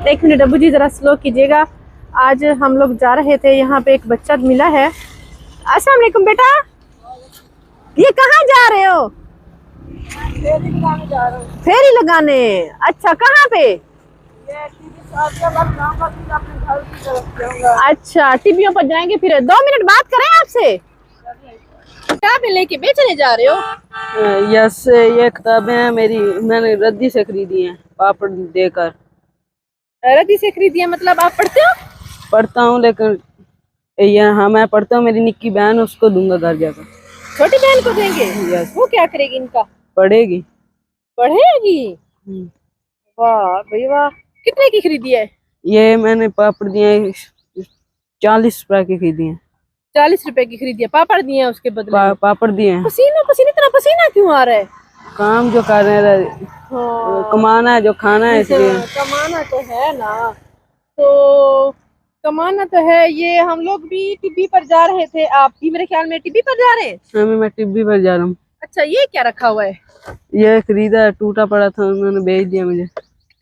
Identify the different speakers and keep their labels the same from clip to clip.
Speaker 1: एक मिनट अबू जी, जरा स्लो कीजिएगा। आज हम लोग जा रहे थे, यहाँ पे एक बच्चा मिला है। अस्सलाम वालेकुम बेटा, ये कहाँ जा रहे हो?
Speaker 2: फेरी लगाने जा रहा हूँ।
Speaker 1: फेरी लगाने? अच्छा, कहाँ पे?
Speaker 2: ये अपने घर की तरफ जाऊंगा।
Speaker 1: अच्छा, टिब्बियों पर जाएंगे। फिर 2 मिनट बात करें आपसे? किताबें लेके बेचने जा रहे हो?
Speaker 2: यस, ये किताबें हैं मेरी, मैंने रद्दी से खरीदी हैं पापड़ देकर।
Speaker 1: रद्दी से खरीदी है? मतलब आप पढ़ते हो?
Speaker 2: पढ़ता हूँ लेकिन ये, हाँ मैं पढ़ता हूँ, मेरी निक्की बहन है, उसको दूंगा घर जाकर।
Speaker 1: छोटी बहन को देंगे?
Speaker 2: यस।
Speaker 1: वो क्या करेगी इनका?
Speaker 2: पढ़ेगी।
Speaker 1: पढ़ेगी? वाह भाई वाह। कितने की खरीदी है?
Speaker 2: ये मैंने पापड़ दिए 40 रुपए की खरीदी हैं।
Speaker 1: 40 रुपए की खरीदी है? पापड़ दिए हैं उसके बदले में?
Speaker 2: पापड़ दिए हैं।
Speaker 1: पसीना पसीना, इतना पसीना क्यों आ रहा है?
Speaker 2: काम जो कर रहे हैं,
Speaker 1: हाँ,
Speaker 2: कमाना है, जो खाना है, इसलिए।
Speaker 1: कमाना तो है ना। तो कमाना तो है। ये हम लोग भी टिब्बी पर जा रहे थे, आप भी मेरे ख्याल में टिब्बी पर जा रहे हैं।
Speaker 2: मैं टिब्बी पर जा रहा हूँ।
Speaker 1: अच्छा, ये क्या रखा हुआ है?
Speaker 2: ये खरीदा है, टूटा पड़ा था, उन्होंने बेच दिया मुझे।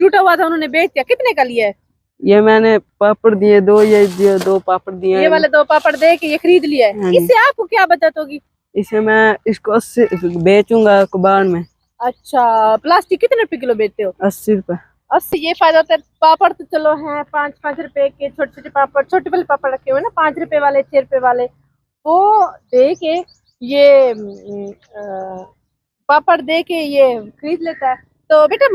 Speaker 1: टूटा हुआ था, उन्होंने बेच दिया? कितने का लिया है?
Speaker 2: ये मैंने पापड़ दिए 2, ये दिए 2 पापड़ दिए।
Speaker 1: ये वाले 2 पापड़ दे के ये खरीद लिया है?
Speaker 2: हाँ।
Speaker 1: इससे आपको क्या बचत होगी?
Speaker 2: इसे मैं इसको 80 बेचूंगा कबाड़ में।
Speaker 1: अच्छा, प्लास्टिक कितने रुपए किलो बेचते हो?
Speaker 2: 80 रुपए।
Speaker 1: 80? ये फायदा होता है। पापड़ तो चलो हैं 5-5 रुपए के, छोटे छोटे पापड़, छोटे वाले पापड़ रखे हुए ना, 5 रुपए वाले, 6 रुपए वाले, वो दे के ये पापड़ दे के ये खरीद लेता है। तो बेटा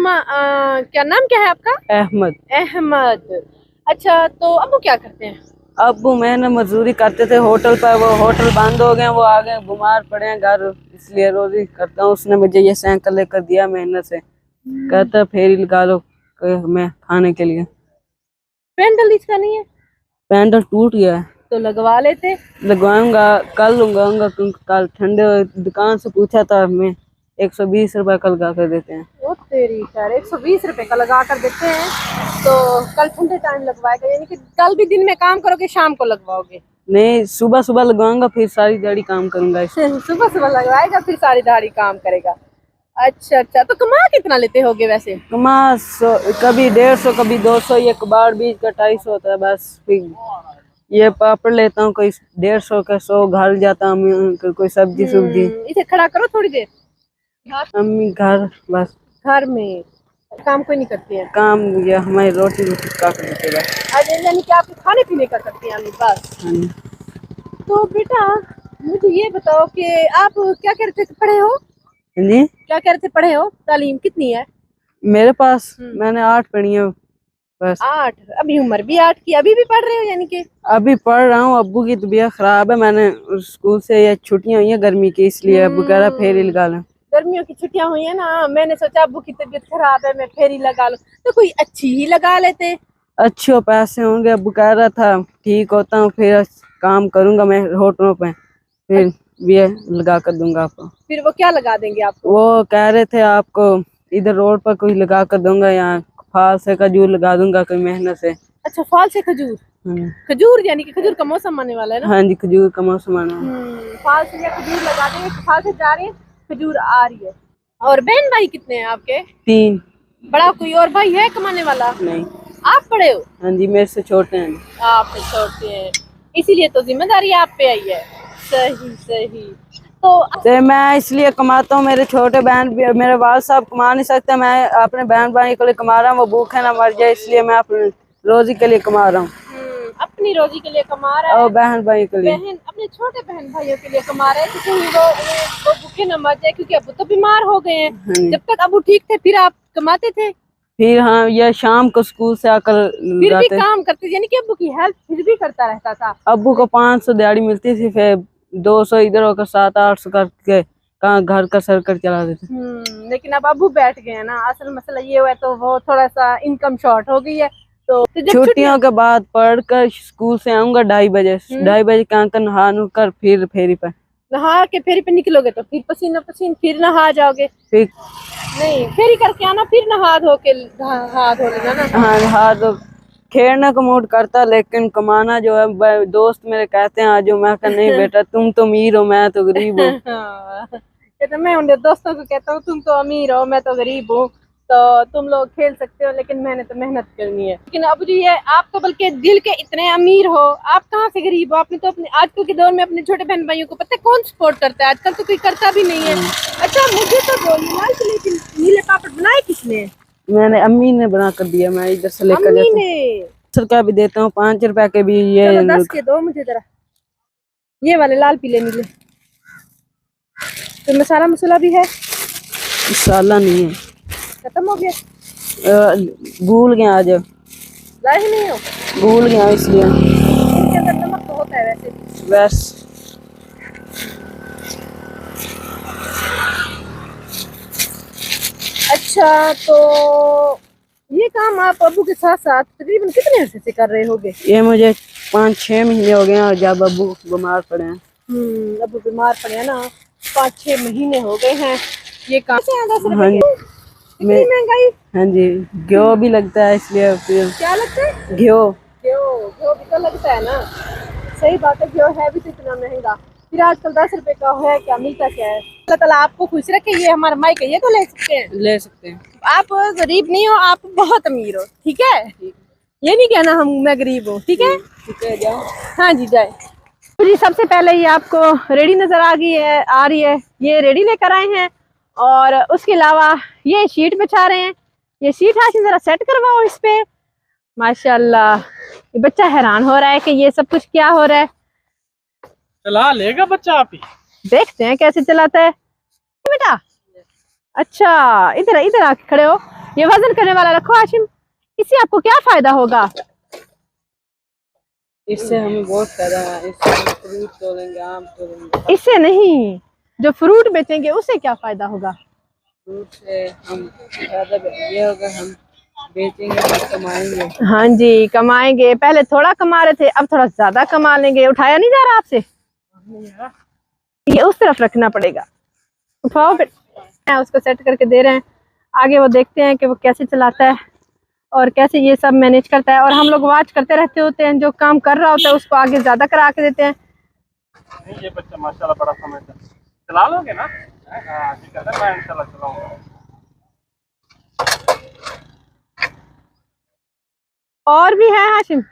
Speaker 1: क्या नाम क्या है आपका?
Speaker 2: अहमद।
Speaker 1: अहमद। अच्छा, तो अबू क्या करते हैं?
Speaker 2: अबू मैंने मजदूरी करते थे होटल पर, वो होटल बंद हो गए, वो आ गए, बीमार पड़े हैं घर, इसलिए रोजी करता हूँ। उसने मुझे ये साइकिल लेकर दिया मेहनत से, कहता फेरी लगा लो मैं खाने के लिए।
Speaker 1: पेंडल इसका नहीं है?
Speaker 2: पैंडल टूट गया है।
Speaker 1: तो लगवा लेते।
Speaker 2: लगवाऊंगा, कल लगाऊंगा, क्योंकि कल ठंडे, दुकान से पूछा था मैं, 120 रुपए कल लगा कर देते हैं।
Speaker 1: वो तेरी खैर, 120 रुपए का लगा कर देते हैं। तो कल ठंडे टाइम लगवाएगा, यानी कि कल भी दिन में काम करोगे, शाम को लगवाओगे?
Speaker 2: नहीं, सुबह सुबह लगवाऊंगा, फिर सारी दिहाड़ी काम करूंगा इससे।
Speaker 1: सुबह सुबह लगवाएगा, फिर सारी दिहाड़ी काम करेगा। अच्छा अच्छा, तो कमा कितना लेते होगे वैसे?
Speaker 2: कमा कभी 150, कभी 200, ये कबाड़ बीज का 250 होता है बस। फिर ये पापड़ लेता हूँ, कोई 150 का 100 घर जाता हूँ, कोई सब्जी सुब्जी।
Speaker 1: इसे खड़ा करो थोड़ी देर।
Speaker 2: अम्मी घर बस।
Speaker 1: घर में काम कोई नहीं करती है?
Speaker 2: काम ये हमारी रोटी रोटी काट देते बस।
Speaker 1: अरे, यानी कि आप खाने पीने का करती हैं बस?
Speaker 2: हाँ।
Speaker 1: तो बेटा मुझे ये बताओ कि आप क्या करते थे, पढ़े हो?
Speaker 2: जी,
Speaker 1: क्या करते पढ़े हो? तालीम कितनी है?
Speaker 2: मेरे पास मैंने 8 पढ़ी है बस।
Speaker 1: 8? अभी उम्र भी 8 की, अभी भी पढ़ रहे हो यानी कि?
Speaker 2: अभी पढ़ रहा हूँ, अब्बू की तबीयत खराब है, मैंने स्कूल से ये छुट्टियां हुई है गर्मी की, इसलिए अब्बू कह रहा फेरी लगा लें।
Speaker 1: गर्मियों की छुट्टियां हुई है ना, मैंने सोचा अब्बू की तबीयत खराब है, मैं फेरी लगा लूं। तो कोई अच्छी ही लगा लेते।
Speaker 2: अच्छे पैसे होंगे, अब्बू कह रहा था ठीक होता हूँ, फिर काम करूंगा मैं होटलों पे, फिर ये लगा कर दूंगा आपको।
Speaker 1: फिर वो क्या लगा देंगे आपको?
Speaker 2: वो कह रहे थे आपको इधर रोड पर कोई लगा कर दूंगा, यहाँ फाल से खजूर लगा दूंगा कोई मेहनत से।
Speaker 1: अच्छा, फाल से खजूर? खजूर यानी कि खजूर का मौसम आने वाला है ना?
Speaker 2: हाँ जी, खजूर का मौसम आने वाला है।
Speaker 1: फाल से या खजूर लगा देंगे। फाल से जा रहे हैं, खजूर आ रही है। और बहन भाई कितने हैं आपके?
Speaker 2: 3।
Speaker 1: बड़ा कोई और भाई है कमाने वाला?
Speaker 2: नहीं।
Speaker 1: आप बड़े हो?
Speaker 2: हाँ जी, मेरे से छोटे हैं।
Speaker 1: आप छोटे हैं, इसीलिए तो जिम्मेदारी आप पे आई है। सही सही। तो
Speaker 2: मैं इसलिए कमाता हूँ, मेरे छोटे बहन भी, मेरे वाल साहब कमा नहीं सकते, मैं अपने बहन भाई के लिए कमा रहा हूँ, वो भूखे ना मर जाए, इसलिए मैं अपनी रोजी के लिए कमा रहा हूँ।
Speaker 1: अपनी रोजी के लिए कमा रहा है
Speaker 2: और बहन भाई के लिए।
Speaker 1: बहन अपने छोटे बहन भाइयों के लिए कमा रहे हैं, क्योंकि वो भूखे न मर जाए, क्योंकि अबू तो बीमार हो गए हैं। जब तक अबू ठीक थे फिर आप कमाते थे?
Speaker 2: फिर हाँ, ये शाम को स्कूल से आकर
Speaker 1: फिर भी काम करते थे, यानी कि अबू की हेल्प फिर भी करता रहता था?
Speaker 2: अबू को 500 दिहाड़ी मिलती थी, फिर 200 इधर होकर 700-800 करके कहाँ घर का सर्कल चला देते।
Speaker 1: लेकिन अब अबू बैठ गए हैं ना, असल मसला ये हुआ है, तो वो थोड़ा सा इनकम शॉर्ट हो गई है। तो जब
Speaker 2: छुट्टियों के बाद पढ़कर स्कूल से आऊंगा 2:30 बजे, 2:30 बजे कहाँ कर नहा कर फिर फेरी पे।
Speaker 1: नहा के फेरी पे निकलोगे तो फिर पसीना पसीन, फिर नहा जाओगे?
Speaker 2: फिर
Speaker 1: नहीं, फेरी करके आना, फिर नहा धो के हाथ धो लेना ना।
Speaker 2: हाँ, नहा दो। खेलने का मूड करता, लेकिन कमाना जो है, दोस्त मेरे कहते हैं आज, मैं कहता नहीं बेटा, तुम तो अमीर हो, मैं तो गरीब हूँ।
Speaker 1: तो मैं उन दोस्तों को कहता हूँ तुम तो अमीर हो, मैं तो गरीब हूँ। तो तुम लोग खेल सकते हो, लेकिन मैंने तो मेहनत करनी है। लेकिन अबू जी, ये आप तो बल्कि दिल के इतने अमीर हो, आप कहाँ से गरीब हो? आपने तो अपने आजकल के दौर में अपने छोटे बहन भाइयों को पता है कौन सपोर्ट करता है? आजकल तो कोई करता भी नहीं है। अच्छा मुझे तो बोलो, लाल किले के नीले पापड़ बनाए किसने?
Speaker 2: मैंने, अम्मी ने बना कर दिया, मैं इधर से लेकर
Speaker 1: अम्मी
Speaker 2: जाता हूँ।
Speaker 1: ने।
Speaker 2: सरका भी देता हूँ, 5 रुपए के भी। ये
Speaker 1: चलो 10 के दो मुझे जरा, ये वाले लाल पीले नीले। तो मसाला मसूला भी है?
Speaker 2: मसाला नहीं है,
Speaker 1: खत्म हो गया?
Speaker 2: भूल गया आज,
Speaker 1: लाए ही नहीं हो?
Speaker 2: भूल गया इसलिए।
Speaker 1: इनके अंदर नमक तो होता है वैसे भी।
Speaker 2: बस
Speaker 1: अच्छा, तो ये काम आप अबू के साथ साथ तकरीबन कितने अरसे से कर रहे होगे?
Speaker 2: ये मुझे 5-6 महीने हो गए हैं जब अबू बीमार पड़े हैं।
Speaker 1: अबू बीमार पड़े हैं ना, 5-6 महीने हो गए हैं। ये काम से है 10
Speaker 2: हाँ
Speaker 1: रुपए
Speaker 2: जी,
Speaker 1: के? इतनी महंगाई?
Speaker 2: हाँ जी, घ्यो भी लगता है इसलिए फिर।
Speaker 1: क्या लगता है?
Speaker 2: घ्यो।
Speaker 1: घ्यो भी तो लगता है ना। सही बात है, घ्यो है भी तो इतना महंगा। फिर आजकल 10 रुपए का है क्या, मिलता क्या है? अल्लाह ताला आपको खुश रखे। ये हमारा माइक है, ये तो ले सकते हैं।
Speaker 2: ले सकते हैं।
Speaker 1: आप गरीब नहीं हो, आप बहुत अमीर हो, ठीक है? ये नहीं कहना हम मैं गरीब हूँ, ठीक है?
Speaker 2: ठीक है, जाओ।
Speaker 1: हाँ जी, जाए। तो जी सबसे पहले ये आपको रेडी नजर आ रही है, ये रेडी लेकर आए हैं। और उसके अलावा ये शीट बिछा रहे हैं। ये शीट हाशिम जरा सेट करवाओ इस पे। माशाल्लाह, ये बच्चा हैरान हो रहा है कि ये सब कुछ क्या हो रहा है।
Speaker 3: चला लेगा बच्चा आप ही।
Speaker 1: देखते हैं कैसे चलाता है बेटा। अच्छा, इधर इधर आके खड़े हो। ये वजन करने वाला रखो हाशिम। इससे आपको क्या फायदा होगा?
Speaker 2: इससे हमें बहुत फायदा है। इससे हम फ्रूट तोड़ेंगे, आम तोड़ेंगे।
Speaker 1: इससे नहीं, जो फ्रूट बेचेंगे उससे क्या फायदा होगा?
Speaker 2: फ्रूट से हम फायदा ये होगा, हम बेचेंगे तो कमाएंगे।
Speaker 1: हाँ जी, कमाएंगे। पहले थोड़ा कमा रहे थे, अब थोड़ा ज्यादा कमा लेंगे। उठाया नहीं जा रहा आपसे, ये उस तरफ रखना पड़ेगा। उठाओ बेटा, उसको सेट करके दे रहे हैं। आगे वो देखते हैं कि वो कैसे चलाता है और कैसे ये सब मैनेज करता है। और हम लोग वॉच करते रहते होते हैं, जो काम कर रहा होता है उसको आगे ज्यादा करा के देते हैं।
Speaker 3: ये बच्चा माशाल्लाह बड़ा समझदार। चला लोगे ना? हाँ ठीक है, मैं इंशाल्लाह चलाऊंगा।
Speaker 1: और भी है हाशिम?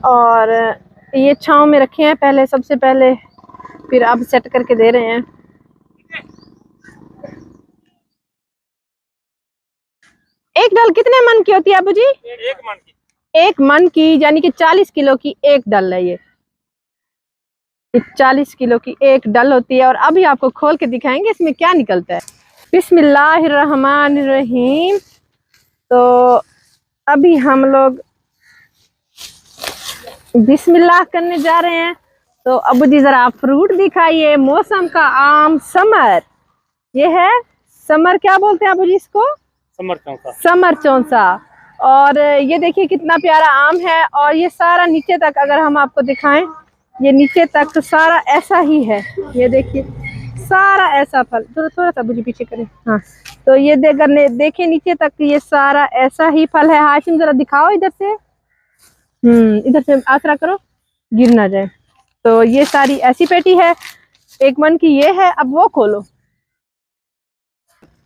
Speaker 1: और ये छांव में रखे हैं पहले, सबसे पहले, फिर अब सेट करके दे रहे हैं। एक डल कितने मन की होती है अबू जी?
Speaker 3: 1 मन की।
Speaker 1: 1 मन की, यानी कि 40 किलो की एक डल है। ये 40 किलो की एक डल होती है। और अभी आपको खोल के दिखाएंगे इसमें क्या निकलता है। बिस्मिल्लाहिर्रहमानिर्रहीम। तो अभी हम लोग बिस्मिल्लाह करने जा रहे हैं। तो अबू जी जरा आप फ्रूट दिखाइए। मौसम का आम समर, ये है समर, क्या बोलते हैं अबू जी इसको?
Speaker 3: समर चौंसा।
Speaker 1: समर चौंसा। और ये देखिए कितना प्यारा आम है। और ये सारा नीचे तक अगर हम आपको दिखाएं, ये नीचे तक सारा ऐसा ही है। ये देखिए सारा ऐसा फल, थोड़ा सा मुझे पीछे करें। हाँ, तो ये देखिए नीचे तक ये सारा ऐसा ही फल है। हाशिम जरा दिखाओ इधर से। इधर से आसरा करो, गिर ना जाए। तो ये सारी ऐसी पेटी है। 1 मन की ये है। अब वो खोलो।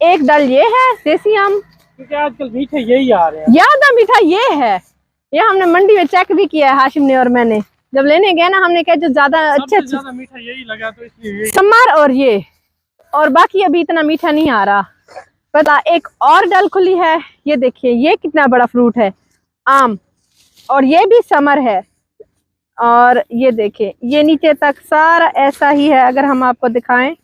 Speaker 1: एक डल ये है देसी आम,
Speaker 3: क्योंकि आजकल मीठे यही आ रहे हैं।
Speaker 1: ज्यादा मीठा ये है। ये हमने मंडी में चेक भी किया है, हाशिम ने और मैंने। जब लेने गए ना, हमने कहा जो ज्यादा अच्छे
Speaker 3: ज्यादा मीठा यही लगा, तो इसलिए
Speaker 1: समर और ये, और बाकी अभी इतना मीठा नहीं आ रहा। पता, एक और डल खुली है। ये देखिए ये कितना बड़ा फ्रूट है, आम, और ये भी समर है। और ये देखिए ये नीचे तक सारा ऐसा ही है। अगर हम आपको दिखाएं,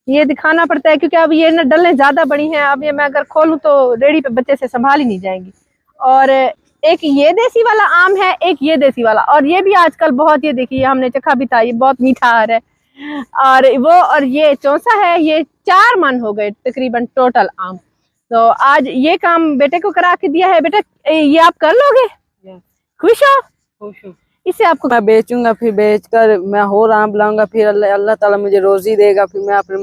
Speaker 1: ये दिखाना पड़ता है क्योंकि अब ये ना डलें ज्यादा बड़ी हैं। अब ये मैं अगर खोलूं तो रेडी पे बच्चे से संभाल ही नहीं जाएंगी। और एक ये देसी वाला आम है, एक ये देसी वाला, और ये भी आजकल बहुत, ये देखिए हमने चखा भी था, ये बहुत मीठा आ रहा है। और वो, और ये चौंसा है। ये 4 मन हो गए तकरीबन टोटल आम। तो आज ये काम बेटे को करा के दिया है। बेटा ये आप कर लोगे? खुश हो?
Speaker 2: खुश हूँ।
Speaker 1: इससे आपको
Speaker 2: मैं बेचूंगा, फिर बेचकर मैं और आम लाऊंगा, फिर अल्लाह ताला मुझे रोजी देगा। फिर मैं अपने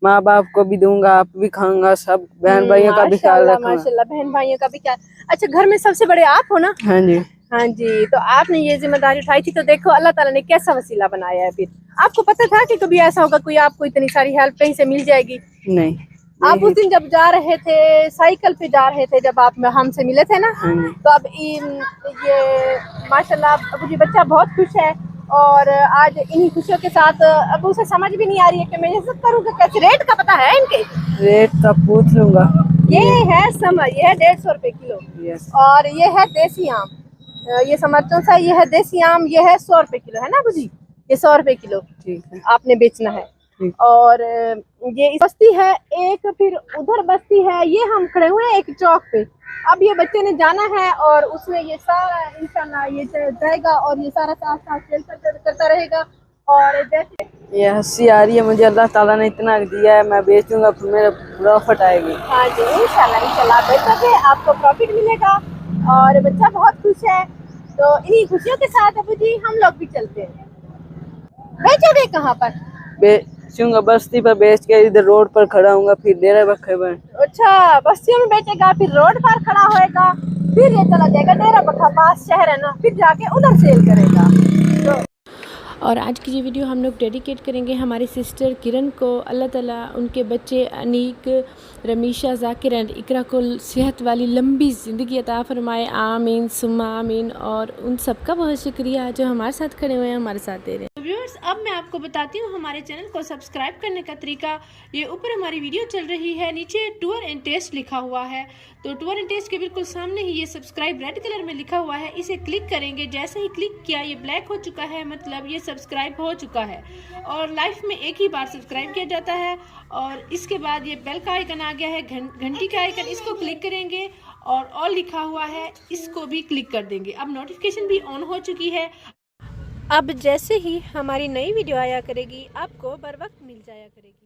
Speaker 2: माँ बाप को भी दूंगा, आप भी खाऊंगा, सब बहन भाइयों का भी ख्याल रखूंगा।
Speaker 1: माशाल्लाह, बहन भाइयों का भी ख्याल। अच्छा, घर में सबसे बड़े आप हो ना?
Speaker 2: हाँ जी।
Speaker 1: हाँ जी, तो आपने ये जिम्मेदारी उठाई थी, तो देखो अल्लाह ताला ने कैसा वसीला बनाया है। फिर आपको पता था कि कभी ऐसा होगा, कोई आपको इतनी सारी हेल्प कहीं से मिल जाएगी?
Speaker 2: नहीं।
Speaker 1: आप उस दिन जब जा रहे थे, साइकिल पे जा रहे थे, जब आप हमसे मिले थे ना,
Speaker 2: हाँ जी।
Speaker 1: तो अब ये माशाल्लाह अबू जी बच्चा बहुत खुश है। और आज इन्हीं खुशियों के साथ अब उसे समझ भी नहीं आ रही है कि मैं ये सब करूँ कि कैसे। रेट का पता है इनके?
Speaker 2: रेट का पूछ लूंगा।
Speaker 1: ये है समर, ये है 150 रुपए किलो।
Speaker 2: यस।
Speaker 1: और ये है देसी आम, ये समरचों सा, ये है देसी आम, ये है 100 रुपए किलो, है ना अबू जी? ये 100 रुपए किलो
Speaker 2: ठीक है।
Speaker 1: आपने बेचना है।
Speaker 2: ठीक।
Speaker 1: और ये इस बस्ती है एक, फिर उधर बस्ती है, ये हम खड़े हुए हैं एक चौक पे। अब ये बच्चे ने जाना है और उसमें ये सारा इंशाल्लाह ये जाएगा और ये सारा साथ साथ खेल करता रहेगा। और जैसे
Speaker 2: ये हंसी आ रही है मुझे, अल्लाह ताला ने इतना दिया है, मैं बेचूंगा फिर मेरा प्रॉफिट आएगी।
Speaker 1: हाँ जी, इंशाल्लाह बेचोगे, आपको प्रॉफिट मिलेगा और बच्चा बहुत खुश है। तो इन्हीं खुशियों के साथ अबू जी हम लोग भी चलते हैं। बेचोगे कहाँ पर?
Speaker 2: बेचूंगा बस्ती पर, बेच के इधर रोड पर खड़ा हूँ, फिर डेरा बखे पर।
Speaker 1: अच्छा, बस्तियों में बेचेगा, फिर रोड पर खड़ा होएगा, फिर ये चला जाएगा डेरा बखा, पास शहर है ना, फिर जाके उधर सेल करेगा। तो
Speaker 4: और आज की ये वीडियो हम लोग डेडिकेट करेंगे हमारी सिस्टर किरण को। अल्लाह ताला उनके बच्चे अनीक, रमीशा, जाकिर एंड इकरा को सेहत वाली लंबी ज़िंदगी अता फरमाए, आमीन सुम्मा आमीन। और उन सबका बहुत शुक्रिया जो हमारे साथ खड़े हुए हैं, हमारे साथ दे रहे हैं। व्यूअर्स, अब मैं आपको बताती हूँ हमारे चैनल को सब्सक्राइब करने का तरीका। ये ऊपर हमारी वीडियो चल रही है, नीचे टूर एंड टेस्ट लिखा हुआ है, तो टूर एंड टेस्ट के बिल्कुल सामने ही ये सब्सक्राइब रेड कलर में लिखा हुआ है, इसे क्लिक करेंगे। जैसे ही क्लिक किया ये ब्लैक हो चुका है, मतलब ये सब्सक्राइब हो चुका है। और लाइफ में एक ही बार सब्सक्राइब किया जाता है। और इसके बाद ये बेल का आइकन आ गया है, घंटी का आइकन, इसको क्लिक करेंगे और ऑल लिखा हुआ है, इसको भी क्लिक कर देंगे। अब नोटिफिकेशन भी ऑन हो चुकी है। अब जैसे ही हमारी नई वीडियो आया करेगी, आपको बर वक्त मिल जाया करेगी।